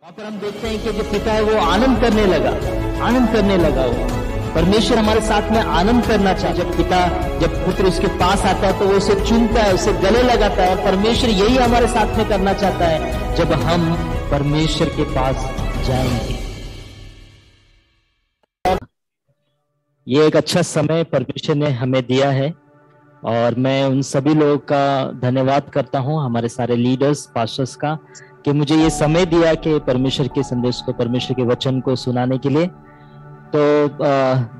वहां पर हम देखते हैं कि जो पिता है वो आनंद करने लगा वो परमेश्वर हमारे साथ में आनंद करना चाहिए। जब पुत्र उसके पास आता है तो वो उसे चूमता है, उसे गले लगाता है। परमेश्वर यही हमारे साथ में करना चाहता है जब हम परमेश्वर के पास जाएंगे। ये एक अच्छा समय परमेश्वर ने हमें दिया है और मैं उन सभी लोगों का धन्यवाद करता हूं, हमारे सारे लीडर्स पास्टर्स का, कि मुझे ये समय दिया कि परमेश्वर के संदेश को, परमेश्वर के वचन को सुनाने के लिए। तो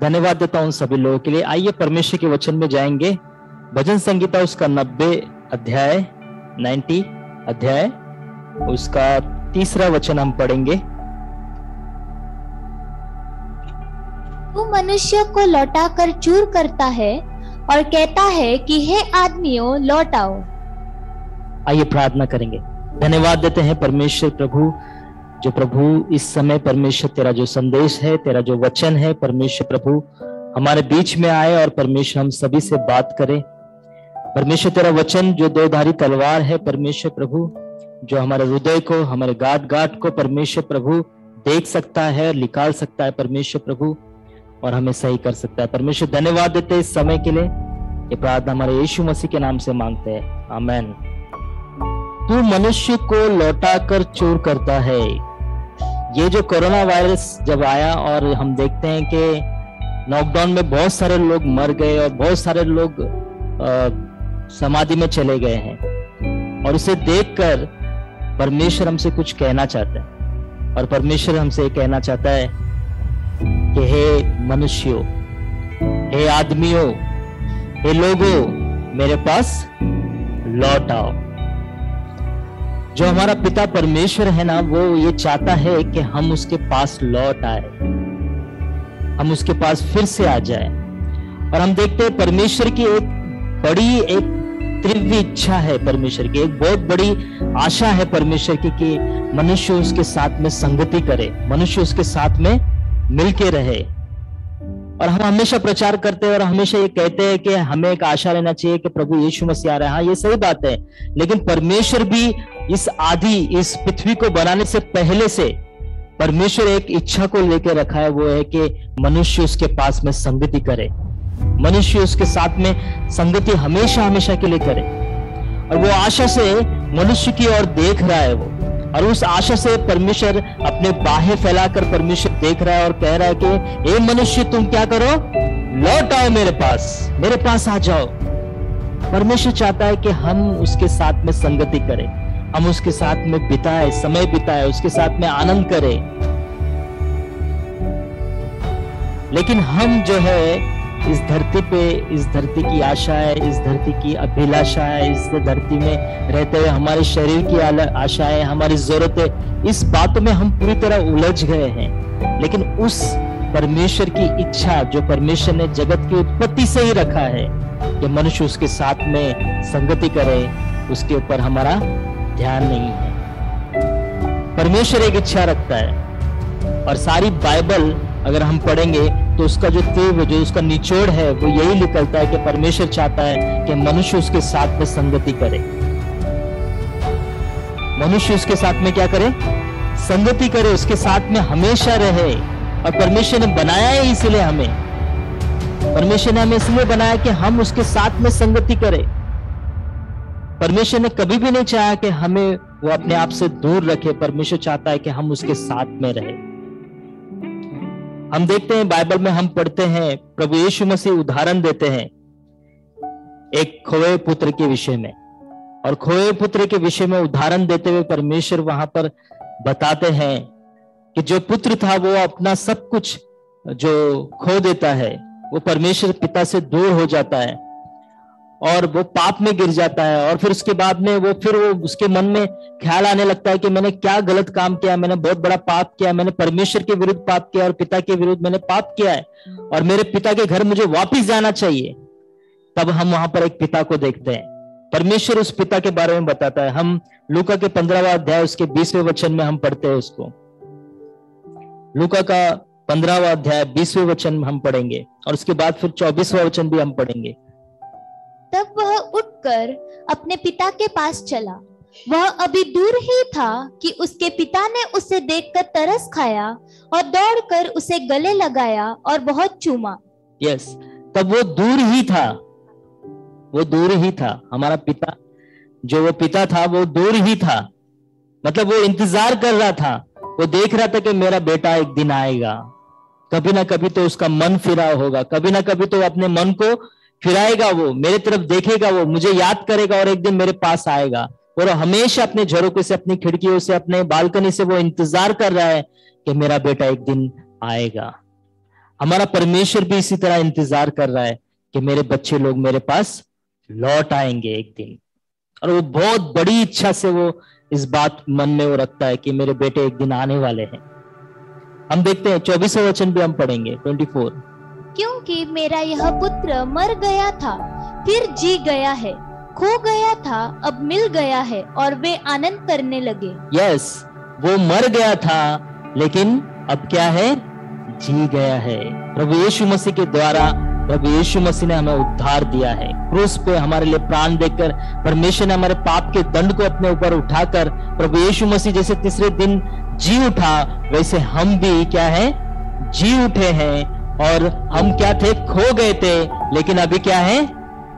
धन्यवाद देता हूं सभी लोगों के लिए। आइए परमेश्वर के वचन में जाएंगे। भजन संगीता उसका 90 अध्याय उसका 3 वचन हम पढ़ेंगे। तू मनुष्य को लौटाकर चूर करता है और कहता है कि हे आदमियों लौट आओ। आइए प्रार्थना करेंगे। धन्यवाद देते हैं परमेश्वर प्रभु इस समय परमेश्वर तेरा जो संदेश है, तेरा जो वचन है, परमेश्वर प्रभु हमारे बीच में आए और परमेश्वर हम सभी से बात करे। परमेश्वर तेरा वचन जो दो-धारी तलवार है परमेश्वर प्रभु, जो हमारे हृदय को, हमारे गांठ को परमेश्वर प्रभु देख सकता है, निकाल सकता है परमेश्वर प्रभु, और हमें सही कर सकता है। परमेश्वर धन्यवाद देते हैं इस समय के लिए। ये प्रार्थना हमारे यीशु मसीह के नाम से मांगते हैं, आमेन। तू मनुष्य को लौटाकर चोर करता है। ये जो कोरोना वायरस जब आया और हम देखते हैं कि लॉकडाउन में बहुत सारे लोग मर गए और बहुत सारे लोग समाधि में चले गए हैं, और उसे देखकर परमेश्वर हमसे कुछ कहना चाहता है। और परमेश्वर हमसे ये कहना चाहता है कि हे मनुष्यों, हे आदमियों, हे लोगों, मेरे पास लौट आओ। जो हमारा पिता परमेश्वर है ना, वो ये चाहता है कि हम उसके पास लौट आए, हम उसके पास फिर से आ जाए। और हम देखते हैं परमेश्वर की एक तीव्र इच्छा है, परमेश्वर की एक बहुत बड़ी आशा है परमेश्वर की, कि मनुष्य उसके साथ में संगति करे, मनुष्य उसके साथ में मिलके रहे। और हम हमेशा प्रचार करते हैं और हमेशा ये कहते हैं कि हमें एक आशा लेना चाहिए कि प्रभु यीशु मसीह आ रहे हैं। हाँ, ये सही बात है, लेकिन परमेश्वर भी इस पृथ्वी को बनाने से पहले से परमेश्वर एक इच्छा को लेकर रखा है, वो है कि मनुष्य उसके पास में संगति करे, मनुष्य उसके साथ में संगति हमेशा के लिए करे। और वो आशा से मनुष्य की ओर देख रहा है वो, और उस आशा से परमेश्वर अपने बाहें फैलाकर परमेश्वर देख रहा है और कह रहा है कि ए मनुष्य, तुम क्या करो, लौट आओ मेरे पास आ जाओ। परमेश्वर चाहता है कि हम उसके साथ में संगति करें, हम उसके साथ में समय बिताए, उसके साथ में आनंद करें। लेकिन हम जो है इस धरती की आशा है, इस धरती की अभिलाषा है, इस धरती में रहते हुए हमारे शरीर की आशा है, हमारी जरूरत है, इस बातों में हम पूरी तरह उलझ गए हैं। लेकिन उस परमेश्वर की इच्छा जो परमेश्वर ने जगत की उत्पत्ति से ही रखा है कि मनुष्य उसके साथ में संगति करे, उसके ऊपर हमारा ध्यान नहीं है। परमेश्वर एक इच्छा रखता है, और सारी बाइबल अगर हम पढ़ेंगे तो उसका जो उसका निचोड़ है वो यही निकलता है कि परमेश्वर चाहता है कि मनुष्य उसके साथ में संगति करे, मनुष्य उसके साथ में क्या करे, संगति करे, उसके साथ में हमेशा रहे। और परमेश्वर ने बनाया है इसलिए परमेश्वर ने हमें इसलिए बनाया कि हम उसके साथ में संगति करें। परमेश्वर ने कभी भी नहीं चाहा कि हमें वो अपने आप से दूर रखे। परमेश्वर चाहता है कि हम उसके साथ में रहे। हम देखते हैं बाइबल में, हम पढ़ते हैं, प्रभु यीशु मसीह उदाहरण देते हैं एक खोए पुत्र के विषय में, और खोए पुत्र के विषय में उदाहरण देते हुए परमेश्वर वहां पर बताते हैं कि जो पुत्र था वो अपना सब कुछ जो खो देता है, वो परमेश्वर पिता से दूर हो जाता है और वो पाप में गिर जाता है। और फिर उसके बाद में वो उसके मन में ख्याल आने लगता है कि मैंने क्या गलत काम किया, मैंने बहुत बड़ा पाप किया, मैंने परमेश्वर के विरुद्ध पाप किया और पिता के विरुद्ध मैंने पाप किया है, और मेरे पिता के घर मुझे वापस जाना चाहिए। तब हम वहां पर एक पिता को देखते हैं। परमेश्वर उस पिता के बारे में बताता है। हम लूका के 15वां अध्याय उसके 20वें वचन में हम पढ़ते हैं उसको। लूका का 15वां अध्याय 20वें वचन हम पढ़ेंगे, और उसके बाद फिर 24वां वचन भी हम पढ़ेंगे। तब वह उठकर अपने पिता के पास चला। वह अभी दूर ही था कि उसके पिता ने उसे देखकर तरस खाया और दौड़कर उसे गले लगाया और बहुत चूमा। यस, तब वो दूर ही था, वो दूर ही था। हमारा पिता, जो वो पिता था, वो दूर ही था। मतलब वो इंतजार कर रहा था, वो देख रहा था कि मेरा बेटा एक दिन आएगा, कभी ना कभी तो उसका मन फिरा होगा, कभी ना कभी तो अपने मन को फिराएगा, वो मेरे तरफ देखेगा, वो मुझे याद करेगा और एक दिन मेरे पास आएगा। और हमेशा अपने झरोके से, अपनी खिड़कियों से, अपने बालकनी से वो इंतजार कर रहा है कि मेरा बेटा एक दिन आएगा। हमारा परमेश्वर भी इसी तरह इंतजार कर रहा है कि मेरे बच्चे लोग मेरे पास लौट आएंगे एक दिन। और वो बहुत बड़ी इच्छा से वो इस बात मन में वो रखता है कि मेरे बेटे एक दिन आने वाले हैं। हम देखते हैं 24वां वचन भी हम पढ़ेंगे, 24। क्योंकि मेरा यह पुत्र मर गया था, फिर जी गया है, खो गया था, अब मिल गया है, और वे आनंद करने लगे। यस, वो मर गया था लेकिन अब क्या है, जी गया है। प्रभु यीशु मसीह के द्वारा प्रभु यीशु मसीह ने हमें उद्धार दिया है। क्रूस पे हमारे लिए प्राण देकर परमेश्वर ने हमारे पाप के दंड को अपने ऊपर उठाकर, प्रभु यीशु मसीह जैसे तीसरे दिन जी उठा, वैसे हम भी क्या है, जी उठे हैं। और हम क्या थे, खो गए थे, लेकिन अभी क्या है,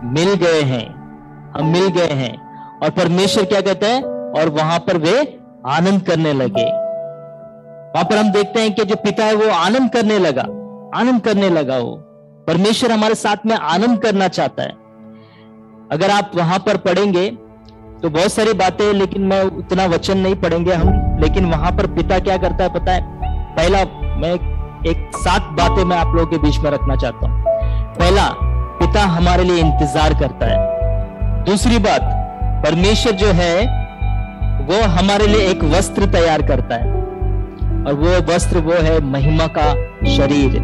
मिल गए हैं, हम मिल गए हैं। और परमेश्वर क्या कहता है, और वहां पर वे आनंद करने लगे। वहां पर हम देखते हैं कि जो पिता है वो आनंद करने लगा, आनंद करने लगा। वो परमेश्वर हमारे साथ में आनंद करना चाहता है। अगर आप वहां पर पढ़ेंगे तो बहुत सारी बातें, लेकिन मैं उतना वचन नहीं पढ़ेंगे हम, लेकिन वहां पर पिता क्या करता है पता है। पहला, मैं एक 7 बातें मैं आप लोगों के बीच में रखना चाहता हूं। पहला, पिता हमारे लिए इंतजार करता है। दूसरी बात, परमेश्वर जो है वो हमारे लिए एक वस्त्र तैयार करता है, और वो वस्त्र वो है महिमा का शरीर।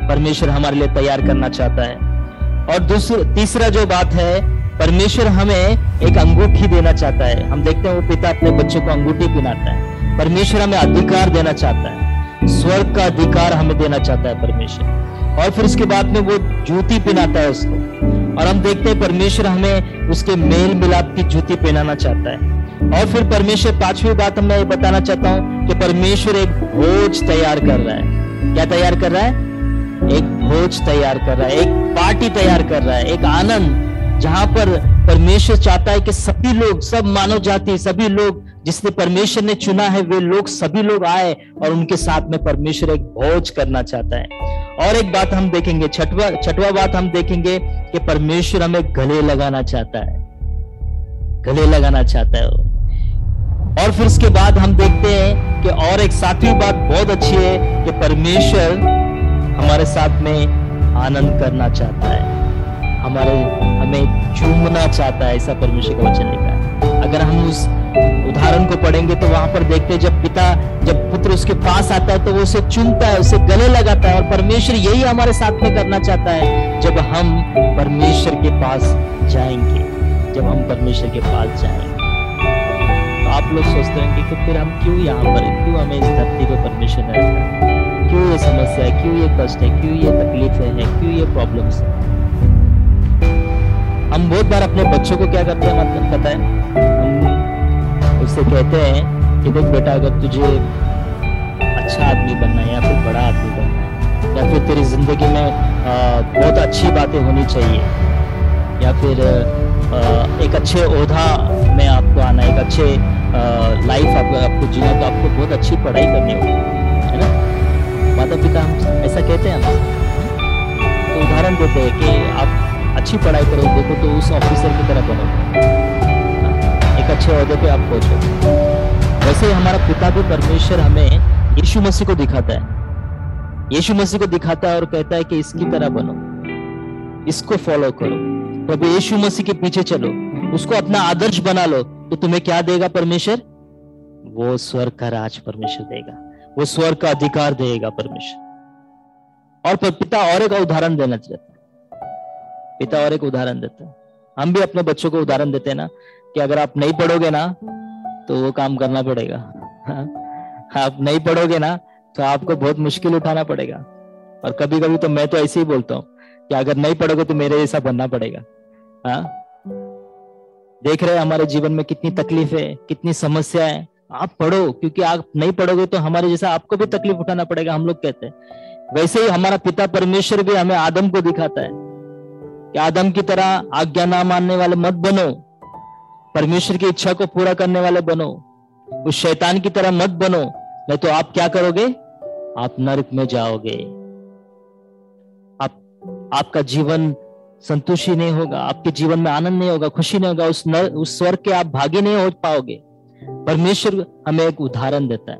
परमेश्वर हमारे लिए तैयार करना चाहता है। और तीसरा जो बात है, परमेश्वर हमें एक अंगूठी देना चाहता है। हम देखते हैं वो पिता अपने बच्चों को अंगूठी पहनाता है। परमेश्वर हमें अधिकार देना चाहता है, स्वर्ग का अधिकार हमें देना चाहता है परमेश्वर। और फिर उसके बाद में वो जूती पहनाता है उसको, और हम देखते हैं परमेश्वर हमें उसके मेल मिलाप की जूती पहनाना चाहता है। और फिर परमेश्वर, 5वीं बात मैं बताना चाहता हूं कि परमेश्वर एक भोज तैयार कर रहा है। क्या तैयार कर रहा है, एक भोज तैयार कर रहा है, एक पार्टी तैयार कर रहा है, एक आनंद, जहां पर परमेश्वर चाहता है कि सभी लोग, सब मानव जाति, सभी लोग जिसने परमेश्वर ने चुना है, वे लोग, सभी लोग आए और उनके साथ में परमेश्वर एक भोज करना चाहता है। और एक बात हम देखेंगे, छठवां बात हम देखेंगे कि परमेश्वर हमें गले लगाना चाहता है, गले लगाना चाहता है। और फिर उसके बाद हम देखते हैं कि और एक 7वीं बात बहुत अच्छी है कि परमेश्वर हमारे साथ में आनंद करना चाहता है, हमें चूमना चाहता है, ऐसा परमेश्वर का वचन लिखा है। अगर हम उस उदाहरण को पढ़ेंगे तो वहां पर देखते हैं जब पुत्र उसके पास आता है तो वो उसे चूमता है, उसे गले लगाता है। और परमेश्वर यही हमारे साथ में करना चाहता है जब हम परमेश्वर के पास जाएंगे, जब हम परमेश्वर के पास जाएंगे। तो आप लोग सोचते होंगे कि फिर हम क्यों यहाँ पर, क्यों हमें इस धरती पर परमेश्वर ने रखा है, क्यों ये समस्या है, क्यों ये कष्ट है, क्यों ये तकलीफें हैं, क्यों ये प्रॉब्लम्स है। हम बहुत बार अपने बच्चों को क्या करते हैं, मतलब पता है, हम उससे कहते हैं कि देख बेटा, अगर तुझे अच्छा आदमी बनना है या फिर बड़ा आदमी बनना है, या फिर तेरी जिंदगी में बहुत अच्छी बातें होनी चाहिए, या फिर एक अच्छे ओहदा में आपको आना, एक अच्छे लाइफ आपको जीना, तो आपको बहुत अच्छी पढ़ाई करनी होगी, है ना। माता पिता हम ऐसा कहते हैं, तो उदाहरण देते हैं कि आप अच्छी पढ़ाई करो, देखो तो उस ऑफिसर की तरह बनो, एक अच्छे ओहदे पे आप पहुंचो। वैसे ही हमारा पिता भी, परमेश्वर हमें यीशु मसीह को दिखाता है, यीशु मसीह को दिखाता है और कहता है कि इसकी तरह बनो, इसको फॉलो करो, प्रभु यीशु मसीह के पीछे चलो, उसको अपना आदर्श बना लो, तो तुम्हें क्या देगा परमेश्वर, वो स्वर्ग का राज परमेश्वर देगा, वो स्वर्ग का अधिकार देगा परमेश्वर। और पिता और एक उदाहरण देना चाहता है, पिता और एक उदाहरण देता है। हम भी अपने बच्चों को उदाहरण देते हैं ना कि अगर आप नहीं पढ़ोगे ना तो वो काम करना पड़ेगा, आप नहीं पढ़ोगे ना तो आपको बहुत मुश्किल उठाना पड़ेगा। और कभी कभी तो मैं तो ऐसे ही बोलता हूँ कि अगर नहीं पढ़ोगे तो मेरे जैसा बनना पड़ेगा। हाँ, देख रहे हैं हमारे जीवन में कितनी तकलीफें, कितनी समस्याएं, आप पढ़ो, क्योंकि आप नहीं पढ़ोगे तो हमारे जैसा आपको भी तकलीफ उठाना पड़ेगा, हम लोग कहते हैं। वैसे ही हमारा पिता परमेश्वर भी हमें आदम को दिखाता है कि आदम की तरह आज्ञा ना मानने वाले मत बनो, परमेश्वर की इच्छा को पूरा करने वाले बनो, उस शैतान की तरह मत बनो, नहीं तो आप क्या करोगे, आप नरक में जाओगे। आपका जीवन संतुष्टि नहीं होगा, आपके जीवन में आनंद नहीं होगा, खुशी नहीं होगा, उस स्वर्ग के आप भागी नहीं हो पाओगे। परमेश्वर हमें एक उदाहरण देता है।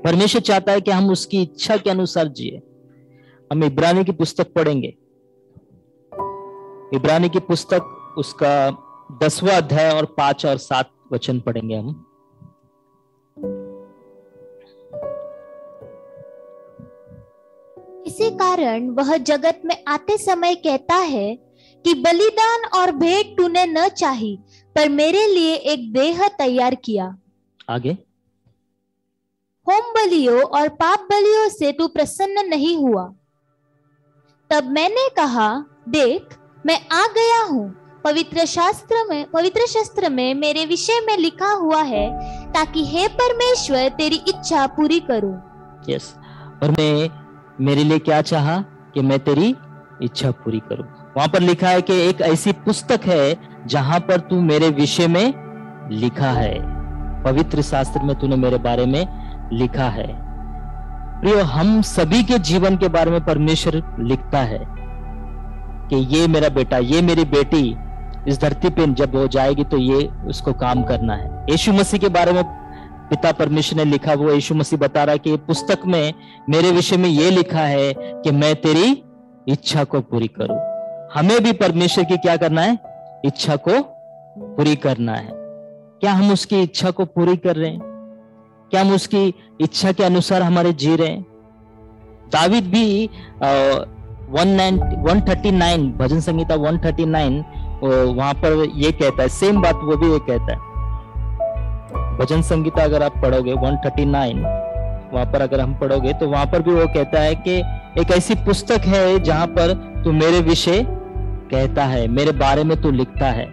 परमेश्वर चाहता है कि हम उसकी इच्छा के अनुसार जिए। हम इब्रानी की पुस्तक पढ़ेंगे, इब्रानी की पुस्तक उसका 10वां अध्याय और 5 और 7 वचन पढ़ेंगे हम। इसी कारण वह जगत में आते समय कहता है कि बलिदान और भेंट तूने न चाही, पर मेरे लिए एक देह तैयार किया। आगे, होम बलियों और पाप बलियों से तू प्रसन्न नहीं हुआ। तब मैंने कहा, देख मैं आ गया हूँ, पवित्र शास्त्र में मेरे विषय में लिखा हुआ है, ताकि हे परमेश्वर तेरी इच्छा पूरी करूं। यस, और मेरे लिए क्या चाहा कि मैं तेरी इच्छा पूरी करूं। वहां पर लिखा है कि एक ऐसी पुस्तक है जहां पर तू मेरे विषय में लिखा है, पवित्र शास्त्र में तूने मेरे बारे में लिखा है। प्रियो, हम सभी के जीवन के बारे में परमेश्वर लिखता है कि ये मेरा बेटा, ये मेरी बेटी इस धरती पे जब हो जाएगी तो ये उसको काम करना है। यीशु मसीह के बारे में पिता परमेश्वर ने लिखा, वो यीशु मसीह बता रहा है कि पुस्तक में मेरे विषय में ये लिखा है कि मैं तेरी इच्छा को पूरी करूं। हमें भी परमेश्वर की क्या करना है, इच्छा को पूरी करना है। क्या हम उसकी इच्छा को पूरी कर रहे हैं? क्या हम उसकी इच्छा के अनुसार हमारे जी रहे हैं? दावीद भी 139 भजन संहिता 139 वहां पर ये कहता है, सेम बात वो भी ये कहता है। भजन संगीता अगर आप पढ़ोगे 139 वहां पर अगर हम पढ़ोगे तो वहां पर भी वो कहता है कि एक ऐसी पुस्तक है जहां पर तू मेरे विषय कहता है, मेरे बारे में तू लिखता है।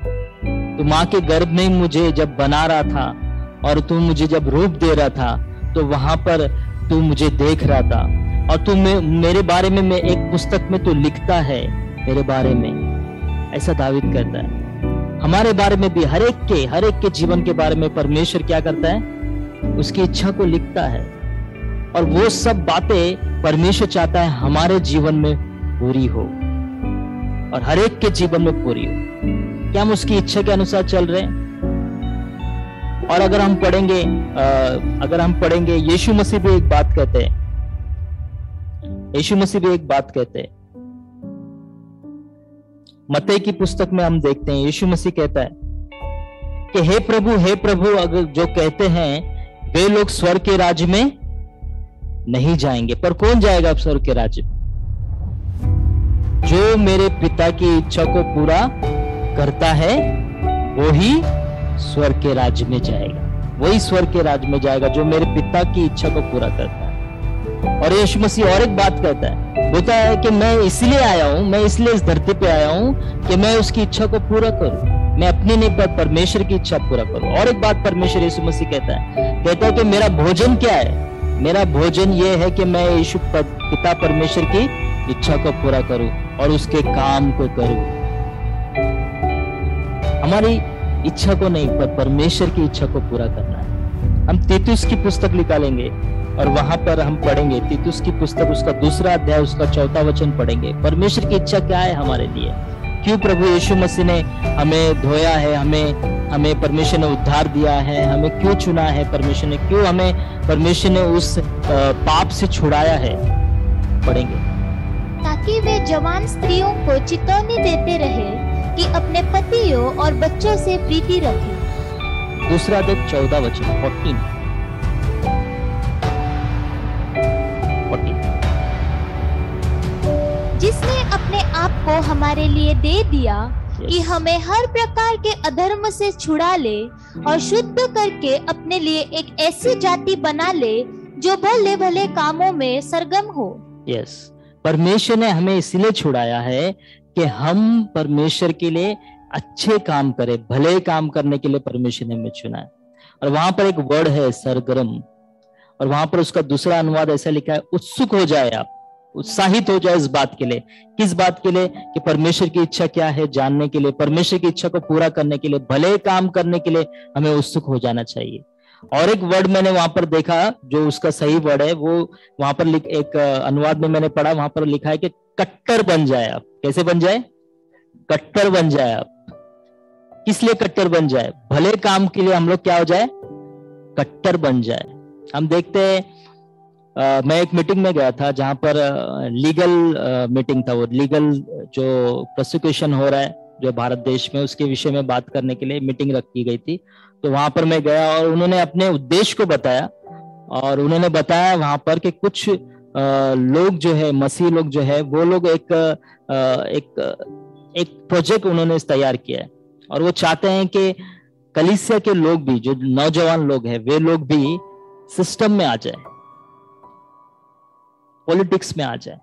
तू माँ के गर्भ में मुझे जब बना रहा था और तू मुझे जब रूप दे रहा था तो वहां पर तू मुझे देख रहा था, और तू मेरे बारे में मैं एक पुस्तक में तू लिखता है मेरे बारे में। ऐसा दावीद कहता है। हमारे बारे में भी हर एक के जीवन के बारे में परमेश्वर क्या करता है, उसकी इच्छा को लिखता है, और वो सब बातें परमेश्वर चाहता है हमारे जीवन में पूरी हो और हर एक के जीवन में पूरी हो। क्या हम उसकी इच्छा के अनुसार चल रहे हैं? और अगर हम पढ़ेंगे यीशु मसीह भी एक बात कहते हैं, यीशु मसीह भी एक बात कहते हैं। मत्ती की पुस्तक में हम देखते हैं यीशु मसीह कहता है कि हे प्रभु अगर जो कहते हैं वे लोग स्वर्ग के राज्य में नहीं जाएंगे, पर कौन जाएगा स्वर्ग के राज्य में? जो मेरे पिता की इच्छा को पूरा करता है वो ही स्वर्ग के राज्य में जाएगा, वही स्वर्ग के राज्य में जाएगा जो मेरे पिता की इच्छा को पूरा करता है। और यीशु मसीह और एक बात कहता है, बोलता है कि मैं इसलिए आया हूं, मैं इसलिए इस धरती पे आया हूं कि मैं उसकी इच्छा को पूरा करूं, मैं अपनी नहीं पर परमेश्वर की इच्छा पूरा करूं। और एक बात परमेश्वर यीशु मसीह कहता है कि मेरा भोजन क्या है? मेरा भोजन ये है कि मैं यीशु पिता परमेश्वर की इच्छा को पूरा करूं और उसके काम को करूं। हमारी इच्छा को नहीं पर परमेश्वर की इच्छा को पूरा करना है। हम तीतुस की पुस्तक निकालेंगे और वहां पर हम पढ़ेंगे, तीतुस की पुस्तक उसका 2वां अध्याय उसका 4वां वचन पढ़ेंगे। परमेश्वर की इच्छा क्या है हमारे लिए? क्यों प्रभु यीशु मसीह ने हमें धोया है, हमें परमेश्वर ने उद्धार दिया है, हमें क्यों चुना है परमेश्वर ने, क्यों हमें परमेश्वर ने उस पाप से छुड़ाया है, पढ़ेंगे। ताकि वे जवान स्त्रियों को चेतावनी देते रहे कि अपने पतियों और बच्चों से प्रीति रखें। 2 अध्याय 14 वचन 14। जिसने अपने आप को हमारे लिए दे दिया कि हमें हर प्रकार के अधर्म से छुड़ा ले और शुद्ध करके अपने लिए एक ऐसी जाति बना ले जो भले भले कामों में सरगम हो। यस, परमेश्वर ने हमें इसलिए छुड़ाया है कि हम परमेश्वर के लिए अच्छे काम करें, भले काम करने के लिए परमेश्वर ने हमें चुना है। और वहां पर एक वर्ड है सरगर्म, और वहां पर उसका दूसरा अनुवाद ऐसा लिखा है, उत्सुक हो जाए आप, उत्साहित हो जाए इस बात के लिए। किस बात के लिए? कि परमेश्वर की इच्छा क्या है जानने के लिए, परमेश्वर की इच्छा को पूरा करने के लिए, भले काम करने के लिए हमें उत्सुक हो जाना चाहिए। और एक वर्ड मैंने वहां पर देखा जो उसका सही वर्ड है, वो वहां पर एक अनुवाद में मैंने पढ़ा, वहां पर लिखा है कि कट्टर बन जाए आप। कैसे बन जाए? कट्टर बन जाए आप। किस लिए कट्टर बन जाए? भले काम के लिए हम लोग क्या हो जाए? कट्टर बन जाए। हम देखते हैं, मैं एक मीटिंग में गया था जहां पर लीगल मीटिंग था, वो लीगल जो प्रोसिक्यूशन हो रहा है जो भारत देश में, उसके विषय में बात करने के लिए मीटिंग रखी गई थी। तो वहां पर मैं गया और उन्होंने अपने उद्देश्य को बताया, और उन्होंने बताया वहां पर कि कुछ लोग जो है, मसीह लोग जो है, वो लोग एक प्रोजेक्ट उन्होंने तैयार किया है, और वो चाहते हैं कि कलीसिया के लोग भी, जो नौजवान लोग हैं, वे लोग भी सिस्टम में आ जाए, पॉलिटिक्स में आ जाए,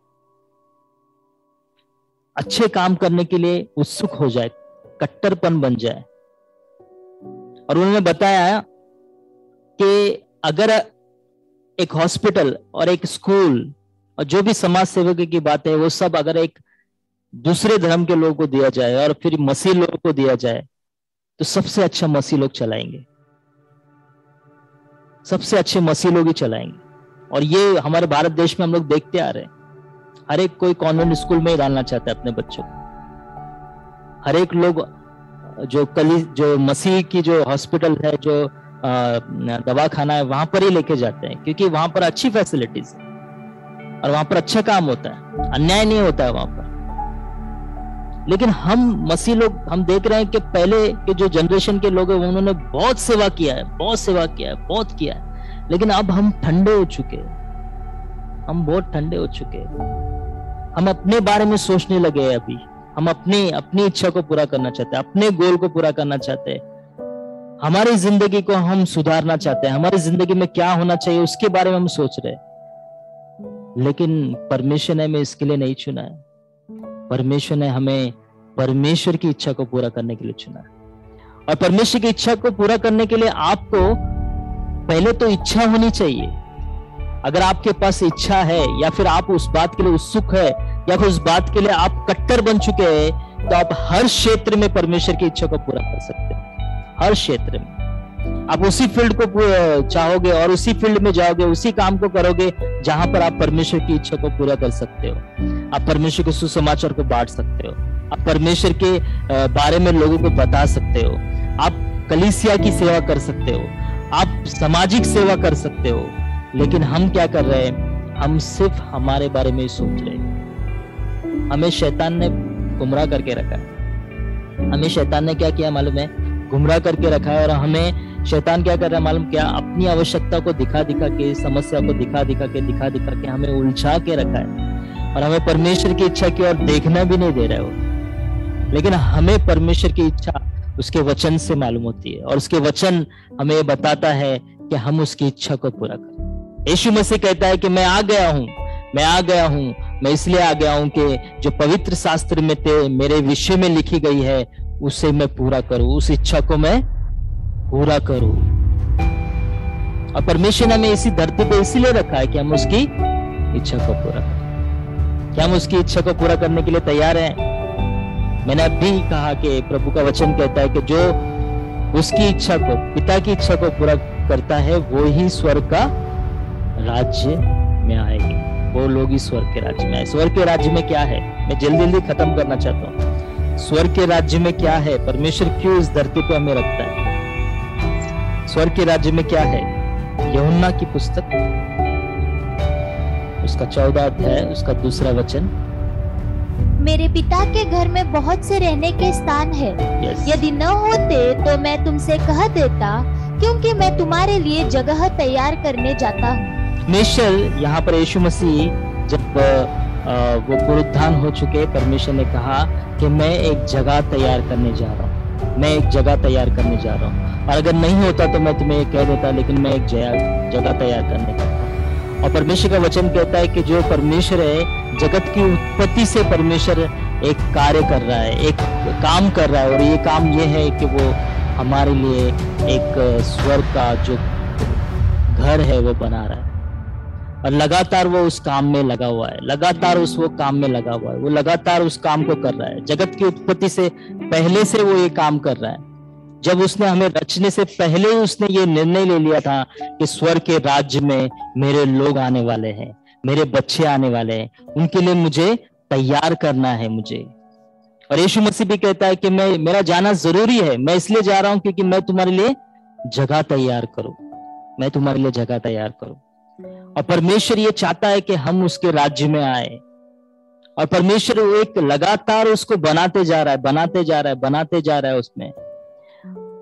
अच्छे काम करने के लिए उत्सुक हो जाए, कट्टरपन बन जाए। और उन्होंने बताया कि अगर एक हॉस्पिटल और एक स्कूल और जो भी समाज सेवक की बात है, वो सब अगर एक दूसरे धर्म के लोगों को दिया जाए और फिर मसीह लोगों को दिया जाए, तो सबसे अच्छा मसीह लोग चलाएंगे, सबसे अच्छे मसीह लोग ही चलाएंगे। और ये हमारे भारत देश में हम लोग देखते आ रहे हैं। हर एक कोई कॉन्वेंट स्कूल में ही डालना चाहता है अपने बच्चों को। हर एक लोग जो मसीह की जो हॉस्पिटल है, जो दवा खाना है, वहां पर ही लेके जाते हैं, क्योंकि वहां पर अच्छी फैसिलिटीज है और वहां पर अच्छा काम होता है, अन्याय नहीं होता है वहां पर। लेकिन हम मसीह लोग, हम देख रहे हैं कि पहले के जो जनरेशन के लोग हैं, उन्होंने बहुत सेवा किया है, बहुत सेवा किया है, बहुत किया है, लेकिन अब हम ठंडे हो चुके हैं, हम बहुत ठंडे हो चुके हैं। हम अपने बारे में सोचने लगे हैं अभी, हम अपनी इच्छा को पूरा करना चाहते हैं, अपने गोल को पूरा करना चाहते हैं, हमारी जिंदगी को हम सुधारना चाहते हैं, हमारी जिंदगी में क्या होना चाहिए उसके बारे में हम सोच रहे हैं। लेकिन परमेश्वर ने हमें इसके लिए नहीं चुना है। परमेश्वर ने हमें परमेश्वर की इच्छा को पूरा करने के लिए चुना है। और परमेश्वर की इच्छा को पूरा करने के लिए आपको पहले तो इच्छा होनी चाहिए। अगर आपके पास इच्छा है, या फिर आप उस बात के लिए उत्सुक है, या फिर उस बात के लिए आप कट्टर बन चुके हैं, तो आप हर क्षेत्र में परमेश्वर की इच्छा को पूरा कर सकते हैं। हर क्षेत्र में आप उसी फील्ड को चाहोगे और उसी फील्ड में जाओगे, उसी काम को करोगे जहां पर आप परमेश्वर की इच्छा को पूरा कर सकते हो। आप परमेश्वर के सुसमाचार को बांट सकते हो, आप परमेश्वर के बारे में लोगों को बता सकते हो, आप कलीसिया की सेवा कर सकते हो, आप सामाजिक सेवा कर सकते हो। लेकिन हम क्या कर रहे हैं? हम सिर्फ हमारे बारे में ही सोच रहे हैं। हमें शैतान ने गुमराह करके रखा है। हमें शैतान ने क्या किया मालूम है? गुमराह करके रखा है। और हमें शैतान क्या कर रहा है मालूम क्या? अपनी आवश्यकता को दिखा दिखा के, समस्या को दिखा दिखा के हमें उलझा के रखा है, और हमें परमेश्वर की इच्छा की ओर देखना भी नहीं दे रहा है वो। लेकिन हमें परमेश्वर की इच्छा उसके वचन से मालूम होती है, और उसके वचन हमें बताता है कि हम उसकी इच्छा को पूरा करें। यीशु मसीह कहता है कि मैं आ गया हूं, मैं इसलिए आ गया हूं कि जो पवित्र शास्त्र में मेरे विषय में लिखी गई है उसे मैं पूरा करूं, उस इच्छा को मैं पूरा करूं। और परमेश्वर ने हमें इसी धरती पे इसीलिए रखा है कि हम उसकी इच्छा को पूरा करें। क्या हम उसकी इच्छा को पूरा करने के लिए तैयार हैं? मैंने अभी कहा कि प्रभु का वचन कहता है कि जो उसकी इच्छा को, पिता की इच्छा को पूरा करता है, वो ही स्वर्ग का राज्य में आएंगे। वो लोग ही स्वर्ग के राज्य में आए। स्वर्ग के राज्य में क्या है? मैं जल्दी खत्म करना चाहता हूँ। स्वर्ग के राज्य में क्या है? परमेश्वर क्यों इस धरती पे हमें रखता है? स्वर्ग के राज्य में क्या है? यूहन्ना की पुस्तक उसका 14 अध्याय उसका 2 वचन, मेरे पिता के घर में बहुत से रहने के स्थान है। यदि न होते तो मैं तुमसे कह देता, क्योंकि मैं तुम्हारे लिए जगह तैयार करने जाता हूँ। परमेश्वर यहाँ पर यीशु मसीह जब वो पुनरुत्थान हो चुके, परमेश्वर ने कहा कि मैं एक जगह तैयार करने जा रहा हूँ, मैं एक जगह तैयार करने जा रहा हूँ। और अगर नहीं होता तो मैं तुम्हें कह देता, लेकिन मैं एक जगह तैयार करने जाता हूँ। और परमेश्वर का वचन कहता है कि जो परमेश्वर है, जगत की उत्पत्ति से परमेश्वर एक कार्य कर रहा है, एक काम कर रहा है, और ये काम ये है कि वो हमारे लिए एक स्वर्ग का जो घर है वो बना रहा है, और लगातार वो उस काम में लगा हुआ है, लगातार वो काम में लगा हुआ है, वो लगातार उस काम को कर रहा है। जगत की उत्पत्ति से पहले से वो ये काम कर रहा है। जब उसने हमें रचने से पहले उसने ये निर्णय ले लिया था कि स्वर्ग के राज्य में मेरे लोग आने वाले हैं, मेरे बच्चे आने वाले हैं, उनके लिए मुझे तैयार करना है मुझे। और यीशु मसीह भी कहता है कि मेरा जाना जरूरी है, मैं इसलिए जा रहा हूं क्योंकि मैं तुम्हारे लिए जगह तैयार करूं, मैं तुम्हारे लिए जगह तैयार करूं। और परमेश्वर ये चाहता है कि हम उसके राज्य में आए, और परमेश्वर एक लगातार उसको बनाते जा रहा है, बनाते जा रहा है, बनाते जा रहा है। उसमें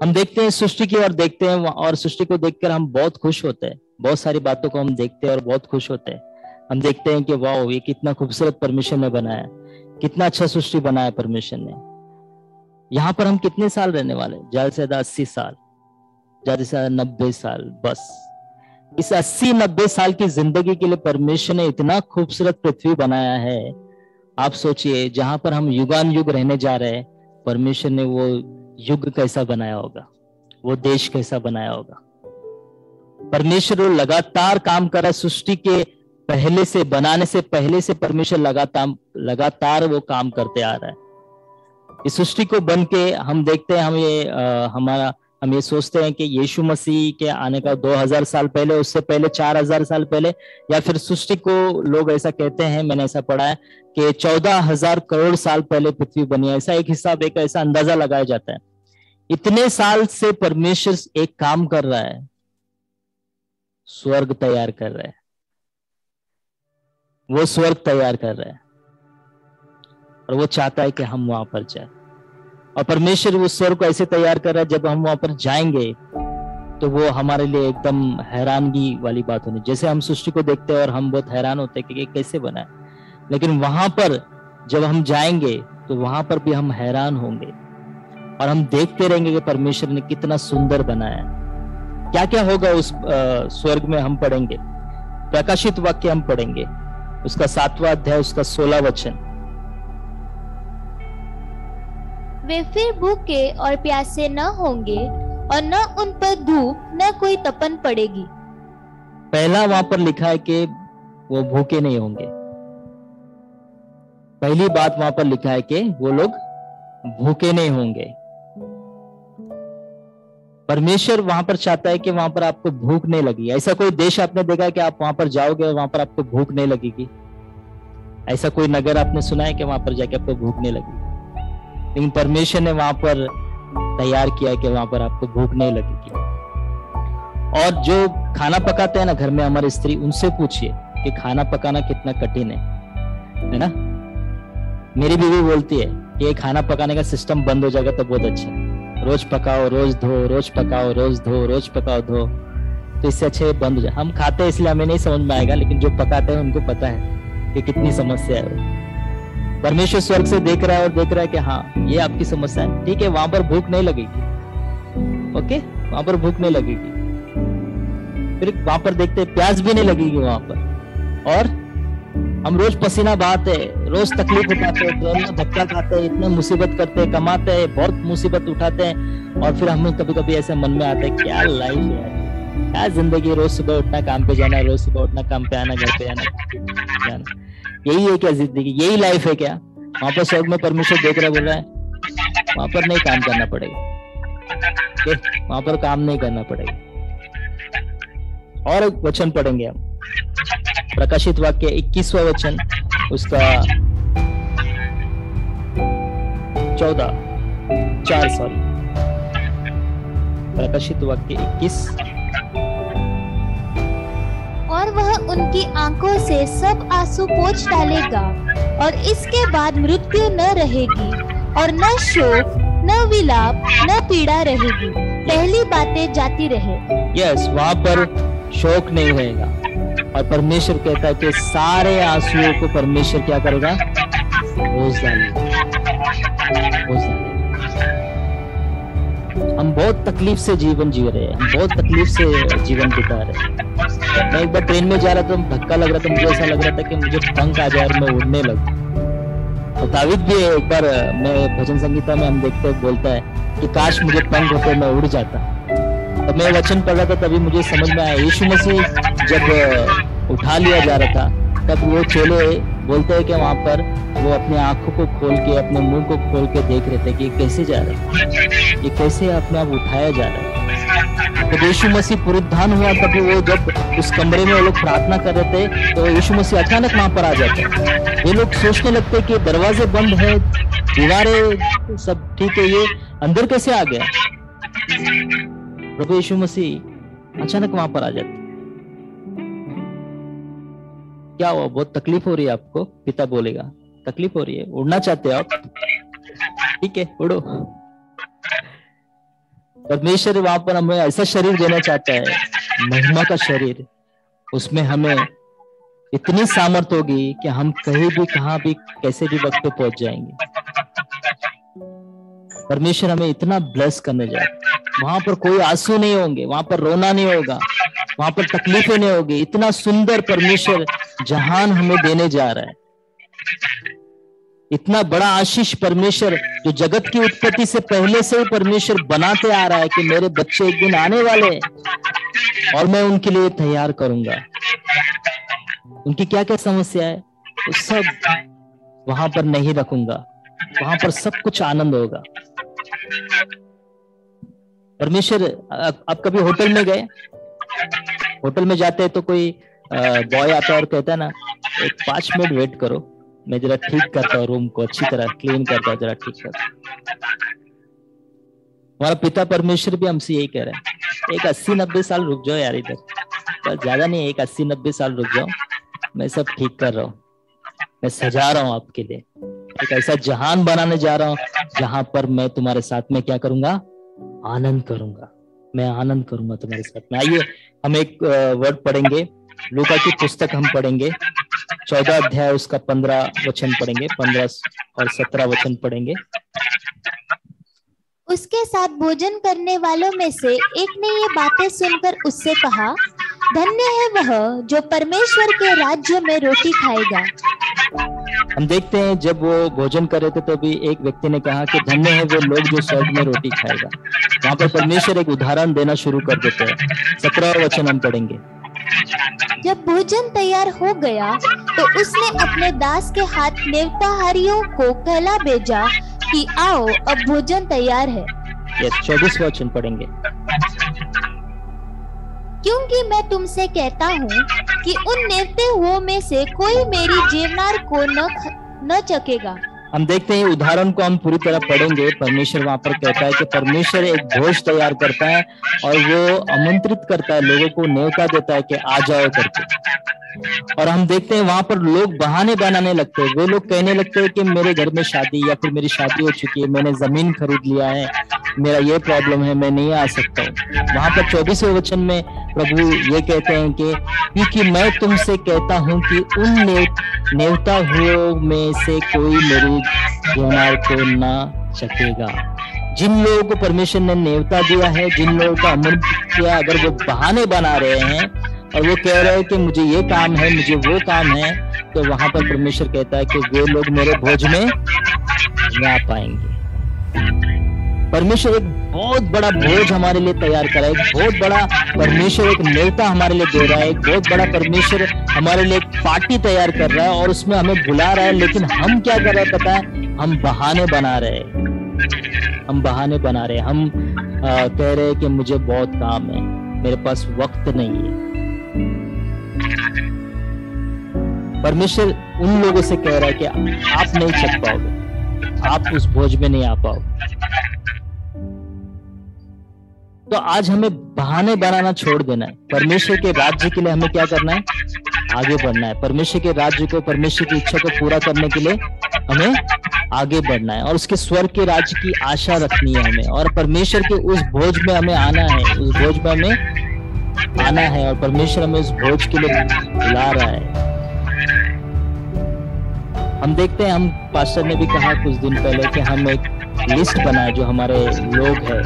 हम देखते हैं सृष्टि की ओर देखते हैं, और सृष्टि को देखकर हम बहुत खुश होते हैं। बहुत सारी बातों को हम देखते हैं और बहुत खुश होते हैं। हम देखते हैं कि वाह, ये कितना खूबसूरत परमेश्वर ने बनाया, कितना अच्छा सृष्टि बनाया परमेश्वर ने। यहाँ पर हम कितने साल रहने वाले? ज्यादा से ज्यादा 80 साल, ज्यादा से ज्यादा 90 साल। बस इस 80-90 साल की जिंदगी के लिए परमेश्वर ने इतना खूबसूरत पृथ्वी बनाया है। आप सोचिए, जहां पर हम युगान युग रहने जा रहे हैं, परमेश्वर ने वो युग कैसा बनाया होगा, वो देश कैसा बनाया होगा। परमेश्वर लगातार काम कर रहा है। सृष्टि के पहले से, बनाने से पहले से परमेश्वर लगातार वो काम करते आ रहा है। इस सृष्टि को बन के हम देखते हैं, हम ये सोचते हैं कि यीशु मसीह के आने का 2000 साल पहले, उससे पहले 4000 साल पहले, या फिर सृष्टि को लोग ऐसा कहते हैं, मैंने ऐसा पढ़ा है कि 14,000 करोड़ साल पहले पृथ्वी बनी है। ऐसा एक हिसाब, एक ऐसा अंदाजा लगाया जाता है। इतने साल से परमेश्वर एक काम कर रहा है, स्वर्ग तैयार कर रहा है, वो स्वर्ग तैयार कर रहा है, और वो चाहता है कि हम वहां पर जाए। और परमेश्वर उस स्वर्ग को ऐसे तैयार कर रहा है, जब हम वहां पर जाएंगे तो वो हमारे लिए एकदम हैरानगी वाली बात होनी। जैसे हम सृष्टि को देखते हैं और हम बहुत हैरान होते हैं कि ये कैसे बना है, लेकिन वहां पर जब हम जाएंगे तो वहां पर भी हम हैरान होंगे, और हम देखते रहेंगे कि परमेश्वर ने कितना सुंदर बनाया है। क्या क्या होगा उस स्वर्ग में हम पढ़ेंगे। प्रकाशित वाक्य हम पढ़ेंगे, उसका 7वां अध्याय, उसका 16 वचन। वे फिर भूखे और प्यासे न होंगे, और न उन पर धूप न कोई तपन पड़ेगी। पहला वहां पर लिखा है कि वो भूखे नहीं होंगे। पहली बात वहां पर लिखा है कि वो लोग भूखे नहीं होंगे। परमेश्वर वहां पर चाहता है कि वहां पर आपको भूख नहीं लगेगी। ऐसा कोई देश आपने देखा कि आप वहां पर जाओगे और वहां पर आपको भूख नहीं लगेगी? ऐसा कोई नगर आपने सुना है कि वहां पर जाके आपको भूख नहीं लगेगी? लेकिन परमेश्वर ने वहां पर तैयार किया है कि वहां पर आपको भूख नहीं लगेगी। और जो खाना पकाते हैं ना घर में हमारी स्त्री, उनसे पूछिए कि खाना पकाना कितना कठिन है ना। मेरी बीवी बोलती है कि ये खाना पकाने का सिस्टम बंद हो जाएगा तो बहुत अच्छा है। रोज पकाओ रोज धो, रोज पकाओ रोज धो, रोज पकाओ धो, तो इससे अच्छे बंद हो जाए। हम खाते हैं इसलिए हमें नहीं समझ में आएगा, लेकिन जो पकाते हैं उनको पता है कि कितनी समस्या है। परमेश्वर स्वर्ग से देख रहा है और देख रहा है कि हाँ, ये आपकी समस्या है, ठीक है, वहां पर भूख नहीं लगेगी। ओके, वहां पर भूख नहीं लगेगी। फिर वहां पर देखते हैं प्यास भी नहीं लगेगी वहां पर। और हम रोज पसीना बहाते हैं, रोज तकलीफ उठाते हैं, धक्का खाते हैं, इतने मुसीबत करते हैं, कमाते हैं, बहुत मुसीबत उठाते हैं, और फिर हमें कभी कभी ऐसे मन में आता है क्या लाइफ है, क्या जिंदगी, रोज सुबह उठना काम पे जाना, रोज सुबह उठना काम पे आना, घर पे आना, यही है क्या जिंदगी, यही लाइफ है क्या? वहां पर स्वर्ग में परमेश्वर देख रहा, बोल रहा है वहां पर नहीं काम करना पड़ेगा, वहां पर काम नहीं करना पड़ेगा। और वचन पढ़ेंगे हम, प्रकाशित वाक्य 21वां वचन, उसका 4 प्रकाशित वाक्य 21। और वह उनकी आंखों से सब आंसू पोंछ डालेगा, और इसके बाद मृत्यु न रहेगी, और न शोक, न विलाप, न पीड़ा रहेगी, पहली बातें जाती रहे। यस, वहां पर शोक नहीं रहेगा। और परमेश्वर कहता है कि सारे आंसुओं को परमेश्वर क्या करेगा? पोंछ डालेगा। हम बहुत तकलीफ से जीवन जी रहे हैं, हम बहुत तकलीफ से जीवन बिता रहे हैं। मैं एक बार ट्रेन में जा रहा था, धक्का लग रहा था, मुझे ऐसा लग रहा था कि मुझे पंख आ जाए और मैं उड़ने लगूं। और दावीद भी एक बार, मैं भजन संगीता में हम देखते बोलता है कि काश मुझे पंख होते मैं उड़ जाता। तो मैं वचन पढ़ रहा था तभी मुझे समझ में आया, यीशु मसीह जब उठा लिया जा रहा था तब वो चेले बोलते हैं कि वहां पर वो अपने आंखों को खोल के अपने मुंह को खोल के देख रहे थे कि कैसे जा रहा है, ये कैसे अपने आप उठाया जा रहा है। तो यीशु मसीह पुनरुत्थान हुआ तभी वो जब उस कमरे में वो लोग प्रार्थना कर रहे थे तो यीशु मसीह अचानक वहां पर आ जाते हैं। ये लोग सोचने लगते कि दरवाजे बंद है, दीवारें सब ठीक है, ये अंदर कैसे आ गया। प्रभु यीशु मसीह अचानक वहां पर आ जाते। क्या हुआ, बहुत तकलीफ हो रही है आपको? पिता बोलेगा तकलीफ हो रही है, उड़ना चाहते हो आप, ठीक है उड़ो। परमेश्वर वहां पर हमें ऐसा शरीर देना चाहता है, महिमा का शरीर, उसमें हमें इतनी सामर्थ होगी कि हम कहीं भी कहां भी कैसे भी वक्त पे पहुंच जाएंगे। परमेश्वर हमें इतना ब्लेस करने जाए, वहां पर कोई आंसू नहीं होंगे, वहां पर रोना नहीं होगा, वहां पर तकलीफें नहीं होगी। इतना सुंदर परमेश्वर जहान हमें देने जा रहा है, इतना बड़ा आशीष परमेश्वर जो जगत की उत्पत्ति से पहले से ही परमेश्वर बनाते आ रहा है कि मेरे बच्चे एक दिन आने वाले हैं और मैं उनके लिए तैयार करूंगा। उनकी क्या क्या समस्या है वो सब वहां पर नहीं रखूंगा, वहां पर सब कुछ आनंद होगा। परमेश्वर, आप कभी होटल में गए? होटल में जाते हैं तो कोई बॉय आता है और कहता है ना, एक 5 मिनट वेट करो, मैं जरा ठीक करता हूँ रूम को, अच्छी तरह क्लीन करता हूँ, जरा ठीक करता। हमारा पिता परमेश्वर भी हमसे यही कह रहा है, एक 80-90 साल रुक जाओ यार इधर, बस ज्यादा नहीं, एक 80-90 साल रुक जाओ, मैं सब ठीक कर रहा हूँ, मैं सजा रहा हूँ आपके लिए, एक ऐसा जहान बनाने जा रहा हूँ जहां पर मैं तुम्हारे साथ में क्या करूंगा, आनंद करूंगा, मैं आनंद करूंगा तुम्हारे साथ में। आइए हम एक वर्ड पढ़ेंगे, लूका की पुस्तक हम पढ़ेंगे, 14 अध्याय उसका 15 वचन पढ़ेंगे, 15 और 17 वचन पढ़ेंगे। उसके साथ भोजन करने वालों में से एक ने ये बातें सुनकर उससे कहा, धन्य है वह जो परमेश्वर के राज्य में रोटी खाएगा। हम देखते हैं जब वो भोजन कर रहे थे तो भी एक व्यक्ति ने कहा कि धन्य है वो लोग जो स्वर्ग में रोटी खाएगा। वहां पर परमेश्वर एक उदाहरण देना शुरू कर देते हैं। 17 वचन हम पढ़ेंगे। जब भोजन तैयार हो गया तो उसने अपने दास के हाथ नेवताहारियों को कहला भेजा कि आओ अब भोजन तैयार है। 24 वचन पढ़ेंगे। क्योंकि मैं तुमसे कहता हूँ कि उन नेवते हुओं में से कोई मेरी जेवनार को न चखेगा। हम देखते हैं उदाहरण को हम पूरी तरह पढ़ेंगे। परमेश्वर वहां पर कहता है कि परमेश्वर एक भोज तैयार करता है और वो आमंत्रित करता है, लोगों को न्योता देता है कि आ जाओ करके। और हम देखते हैं वहां पर लोग बहाने बनाने लगते हैं, वे लोग कहने लगते हैं कि मेरे घर में शादी या फिर मेरी शादी हो चुकी है, मैंने जमीन खरीद लिया है, मेरा ये प्रॉब्लम है, मैं नहीं आ सकता हूँ। वहां पर 24वें वचन में प्रभु ये कहते हैं कि क्योंकि मैं तुमसे कहता हूँ कि उन नेवता हुओं में से कोई मेरी जेवनार को ना चखेगा। जिन लोगों को परमेश्वर ने नेवता दिया है, जिन लोगों का आमंत्रित किया, अगर वो बहाने बना रहे हैं और वो कह रहे हैं कि मुझे ये काम है, मुझे वो काम है, तो वहां पर परमेश्वर कहता है कि वे लोग मेरे भोज में नहीं आ पाएंगे। परमेश्वर एक बहुत बड़ा भोज हमारे लिए तैयार कर रहा है, एक बहुत बड़ा परमेश्वर एक न्योता हमारे लिए दे रहा है, एक बहुत बड़ा परमेश्वर हमारे लिए एक पार्टी तैयार कर रहा है और उसमें हमें बुला रहा है। लेकिन हम क्या कर रहे हैं पता है? हम बहाने बना रहे हैं, हम बहाने बना रहे हैं, हम कह रहे हैं कि मुझे बहुत काम है, मेरे पास वक्त नहीं है। परमेश्वर उन लोगों से कह रहा है कि आप नहीं चख पाओगे, आप उस भोज में नहीं आ पाओगे। तो आज हमें बहाने बनाना छोड़ देना है। परमेश्वर के राज्य के लिए हमें क्या करना है? आगे बढ़ना है। परमेश्वर के राज्य को, परमेश्वर की इच्छा को पूरा करने के लिए हमें आगे बढ़ना है और उसके स्वर्ग के राज्य की आशा रखनी है हमें, और परमेश्वर के उस भोज में हमें आना है, उस भोज में हमें आना है और परमेश्वर हमें उस भोज के लिए बुला रहा है। हम देखते हैं, हम पास्टर ने भी कहा कुछ दिन पहले कि हम एक लिस्ट बनाए, जो हमारे लोग हैं,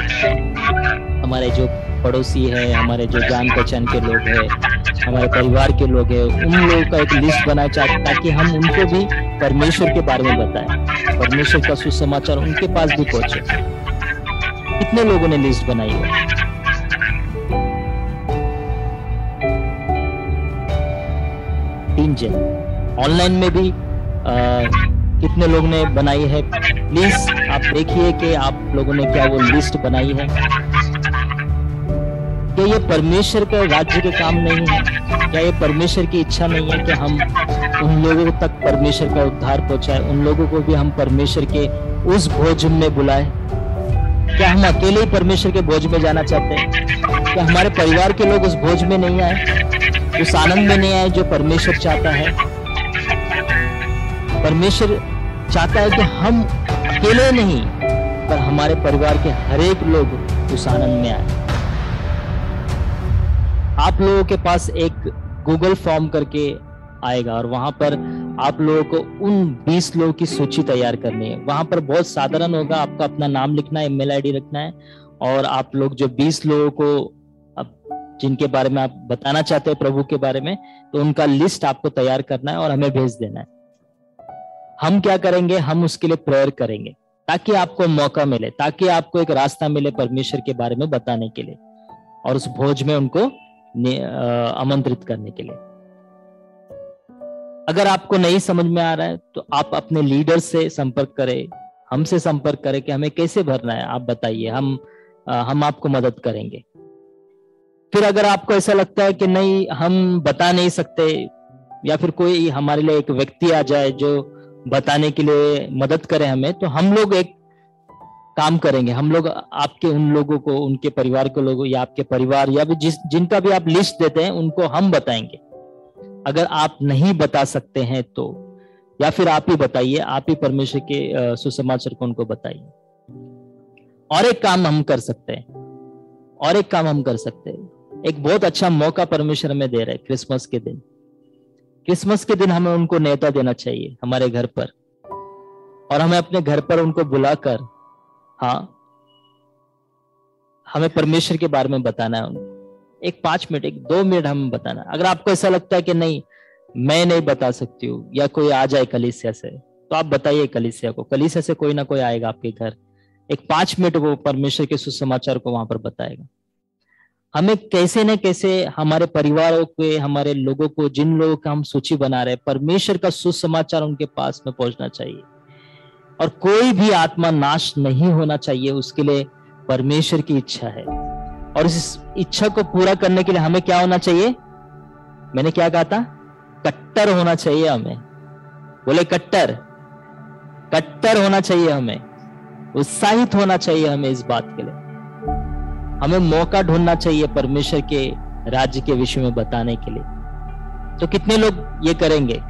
हमारे जो पड़ोसी है, हमारे जो जान पहचान के लोग हैं, हमारे परिवार के लोग हैं, उन लोगों का एक लिस्ट बनाए ताकि हम उनको भी परमेश्वर के बारे में बताएं, परमेश्वर का सुसमाचार उनके पास भी पहुंचे। कितने लोगों ने लिस्ट बनाई है? तीन जन। ऑनलाइन में भी कितने लोग ने बनाई है? प्लीज आप देखिए कि आप लोगों ने क्या वो लिस्ट बनाई है। क्या ये परमेश्वर के राज्य के काम नहीं है? क्या ये परमेश्वर की इच्छा नहीं है कि हम उन लोगों तक परमेश्वर का उद्धार पहुंचाए, उन लोगों को भी हम परमेश्वर के उस भोज में बुलाए? क्या हम अकेले ही परमेश्वर के भोज में जाना चाहते हैं? क्या हमारे परिवार के लोग उस भोज में नहीं आए, उस आनंद में नहीं आए जो परमेश्वर चाहता है? परमेश्वर चाहता है कि हम अकेले नहीं, पर हमारे परिवार के हर एक लोग उस आनंद में आए। आप लोगों के पास एक गूगल फॉर्म करके आएगा और वहां पर आप लोगों को उन 20 लोगों की सूची तैयार करनी है। वहां पर बहुत साधारण होगा, आपका अपना नाम लिखना है, ईमेल आईडी रखना है, और आप लोग जो 20 लोगों को जिनके बारे में आप बताना चाहते हैं प्रभु के बारे में, तो उनका लिस्ट आपको तैयार करना है और हमें भेज देना है। हम क्या करेंगे, हम उसके लिए प्रेयर करेंगे ताकि आपको मौका मिले, ताकि आपको एक रास्ता मिले परमेश्वर के बारे में बताने के लिए और उस भोज में उनको आमंत्रित करने के लिए। अगर आपको नहीं समझ में आ रहा है तो आप अपने लीडर से संपर्क करें, हमसे संपर्क करें कि हमें कैसे भरना है, आप बताइए, हम आपको मदद करेंगे। फिर अगर आपको ऐसा लगता है कि नहीं हम बता नहीं सकते, या फिर कोई हमारे लिए एक व्यक्ति आ जाए जो बताने के लिए मदद करे हमें, तो हम लोग एक काम करेंगे, हम लोग आपके उन लोगों को, उनके परिवार के लोगों या आपके परिवार या भी जिनका भी आप लिस्ट देते हैं उनको हम बताएंगे। अगर आप नहीं बता सकते हैं तो, या फिर आप ही बताइए, आप ही परमेश्वर के सुसमाचार को उनको बताइए। और एक काम हम कर सकते हैं, एक बहुत अच्छा मौका परमेश्वर हमें दे रहे हैं। क्रिसमस के दिन हमें उनको न्योता देना चाहिए हमारे घर पर, और हमें अपने घर पर उनको बुलाकर हमें परमेश्वर के बारे में बताना है उनको। एक 5 मिनट, एक 2 मिनट हमें बताना। अगर आपको ऐसा लगता है कि नहीं मैं नहीं बता सकती हूँ, या कोई आ जाए कलीसिया से, तो आप बताइए कलीसिया को, कलीसिया से कोई ना कोई आएगा आपके घर, एक 5 मिनट वो परमेश्वर के सुसमाचार को वहां पर बताएगा। हमें कैसे न कैसे हमारे परिवारों के, हमारे लोगों को, जिन लोगों का हम सूची बना रहे हैं, परमेश्वर का सुसमाचार उनके पास में पहुंचना चाहिए। और कोई भी आत्मा नाश नहीं होना चाहिए, उसके लिए परमेश्वर की इच्छा है। और इस इच्छा को पूरा करने के लिए हमें क्या होना चाहिए? मैंने क्या कहा था? कट्टर होना चाहिए हमें। बोले कट्टर होना चाहिए हमें, उत्साहित होना चाहिए हमें इस बात के लिए। हमें मौका ढूंढना चाहिए परमेश्वर के राज्य के विषय में बताने के लिए। तो कितने लोग ये करेंगे?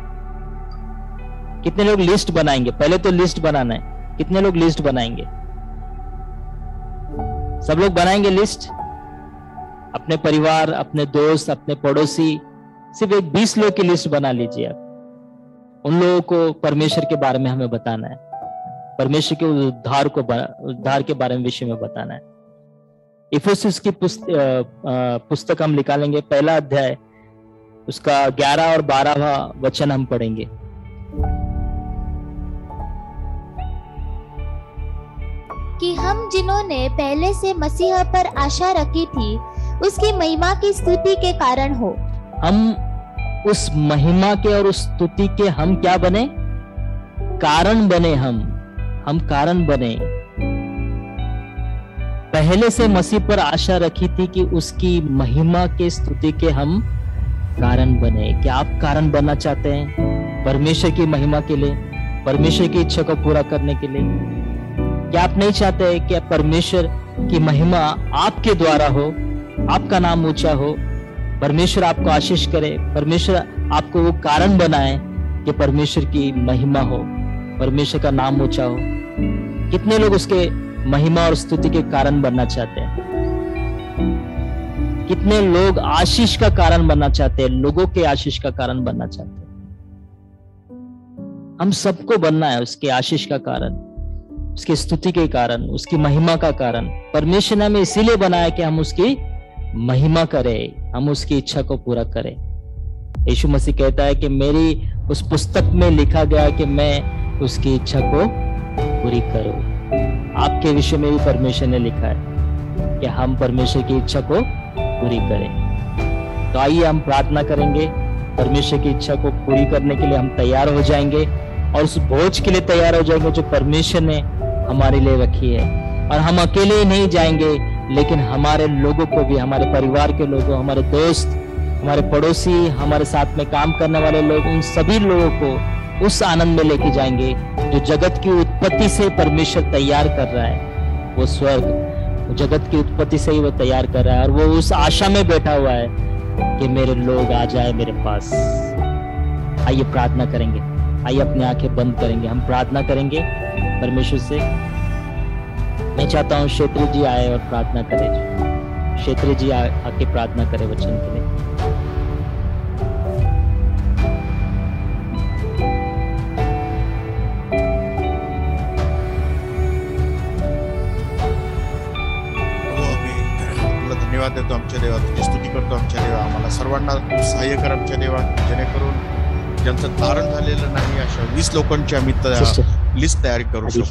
कितने लोग लिस्ट बनाएंगे? पहले तो लिस्ट बनाना है। कितने लोग लिस्ट बनाएंगे? सब लोग बनाएंगे लिस्ट, अपने परिवार, अपने दोस्त, अपने पड़ोसी, सिर्फ एक 20 लोग की लिस्ट बना लीजिए आप। उन लोगों को परमेश्वर के बारे में हमें बताना है, परमेश्वर के उद्धार के बारे में विषय में बताना है। इफिसियंस की पुस्तक हम निकालेंगे, पहला अध्याय, उसका 11 और 12वां वचन हम पढ़ेंगे। कि हम जिन्होंने पहले से मसीह पर आशा रखी थी, उसकी महिमा की स्तुति के कारण हो। हम उस महिमा के और उस स्तुति के हम क्या बने? कारण बने। हम कारण बने। पहले से मसीह पर आशा रखी थी कि उसकी महिमा के स्तुति के हम कारण बने। क्या आप कारण बनना चाहते हैं परमेश्वर की महिमा के लिए, परमेश्वर की इच्छा को पूरा करने के लिए? क्या आप नहीं चाहते कि परमेश्वर की महिमा आपके द्वारा हो, आपका नाम ऊंचा हो, परमेश्वर आपको आशीष करे, परमेश्वर आपको वो कारण बनाए कि परमेश्वर की महिमा हो, परमेश्वर का नाम ऊंचा हो? कितने लोग उसके महिमा और स्तुति के कारण बनना चाहते हैं? कितने लोग आशीष का कारण बनना चाहते हैं, लोगों के आशीष का कारण बनना चाहते हैं? हम सबको बनना है उसके आशीष का कारण, उसकी स्तुति के कारण, उसकी महिमा का कारण। परमेश्वर ने हमें इसीलिए बनाया कि हम उसकी महिमा करें, हम उसकी इच्छा को पूरा करें। यीशु मसीह कहता है कि मेरी उस पुस्तक में लिखा गया कि मैं उसकी इच्छा को पूरी करूं। आपके विषय में भी परमेश्वर ने लिखा है कि हम परमेश्वर की इच्छा को पूरी करें। तो आइए हम प्रार्थना करेंगे, परमेश्वर की इच्छा को पूरी करने के लिए हम तैयार हो जाएंगे और उस भोज के लिए तैयार हो जाएंगे जो परमेश्वर ने हमारे लिए रखी है। और हम अकेले ही नहीं जाएंगे, लेकिन हमारे लोगों को भी, हमारे परिवार के लोगों, हमारे दोस्त, हमारे पड़ोसी, हमारे साथ में काम करने वाले लोग, उन सभी लोगों को उस आनंद में लेके जाएंगे जो जगत की उत्पत्ति से परमेश्वर तैयार कर रहा है। वो स्वर्ग जगत की उत्पत्ति से ही वो तैयार कर रहा है और वो उस आशा में बैठा हुआ है कि मेरे लोग आ जाए मेरे पास। आइए प्रार्थना करेंगे, आइए अपनी आंखें बंद करेंगे, हम प्रार्थना करेंगे परमेश्वर से। मैं चाहता हूँ क्षेत्री जी आए और प्रार्थना करें। क्षेत्री जी आके प्रार्थना करें वचन के लिए। धन्यवाद देतो आमच्या देवा, तुझी स्तुती करतो आमच्या देवा। आम्हाला सर्वांना तू सहाय्य कर आमच्या देवा, जेणेकरून ज्यांचं तारण झालेलं नाही अशा 20 लोकांची आम्ही लिस्ट तयारी करू शकतो।